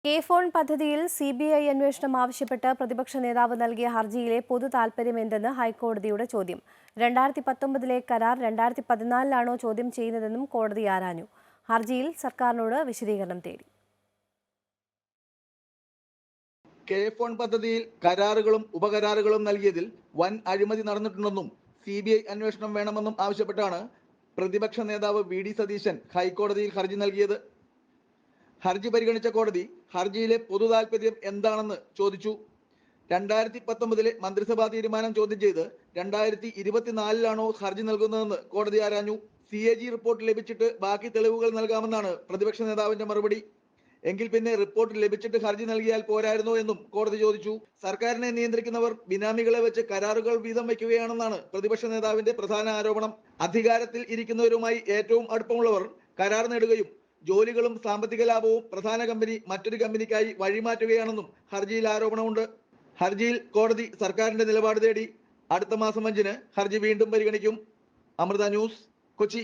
കെ-ഫോൺ പദ്ധതിയിൽ CBI അന്വേഷണം ആവശ്യപ്പെട്ട് പ്രതിപക്ഷ നേതാവ് നൽകിയ ഹർജിയിലെ പൊതു താൽപര്യം എന്തെന്ന് ഹൈക്കോടതിയുടെ ചോദ്യം. 2019 കരാർ 2014 ചോദ്യം ചെയ്യുന്നതെന്നും കോടതി ആരാഞ്ഞു. ഹർജിയിൽ സർക്കാരിനോട് വിശദീകരണം തേടി. കെ-ഫോൺ പദ്ധതിയിൽ കരാറുകളും ഉപകരാറുകളും നൽകിയതിൽ വൻ അഴിമതി നടന്നിട്ടുണ്ടെന്നും CBI അന്വേഷണം വേണമെന്നും ആവശ്യപ്പെട്ടാണ് പ്രതിപക്ഷ നേതാവ് VD സതീശൻ ഹൈക്കോടതിയിൽ ഹർജി നൽകിയത്. ഹർജി പരിഗണിച്ച കോടതി ഹർജിയിലെ പൊതു താൽപര്യം എന്താണെന്ന് ചോദിച്ചു. 2019 മന്ത്രിസഭാ തീരുമാനം ചോദ്യം ചെയ്ത് 2024 ഹർജി നൽകുന്നതെന്ന് കോടതി ആരാഞ്ഞു. CAG റിപ്പോർട്ട് ലഭിച്ചിട്ട് ബാക്കി തെളിവുകൾ നൽകാമെന്നാണ് പ്രതിപക്ഷ നേതാവിന്റെ മറുപടി. എങ്കിൽ പിന്നെ റിപ്പോർട്ട് ലഭിച്ചിട്ട് ഹർജി നൽകിയാൽ പോരായിരുന്നോ എന്നും കോടതി ചോദിച്ചു. സർക്കാരിനെ നിയന്ത്രിക്കുന്നവർ ബിനാമികളെ വെച്ച് കരാറുകൾ വീതം വയ്ക്കുകയാണെന്നാണ് പ്രതിപക്ഷ നേതാവിന്റെ പ്രധാന ആരോപണം. അധികാരത്തിൽ ഇരിക്കുന്നവരുമായി ഏറ്റവും അടുപ്പമുള്ളവർ കരാർ നേടുകയും ജോലികളും സാമ്പത്തിക ലാഭവും പ്രധാന കമ്പനി മറ്റൊരു കമ്പനിക്കായി വഴിമാറ്റുകയാണെന്നും ഹർജിയിൽ ആരോപണമുണ്ട്. ഹർജിയിൽ കോടതി സർക്കാരിന്റെ നിലപാട് തേടി. അടുത്ത മാസം 5-ന് ഹർജി വീണ്ടും പരിഗണിക്കും. അമൃത ന്യൂസ്, കൊച്ചി.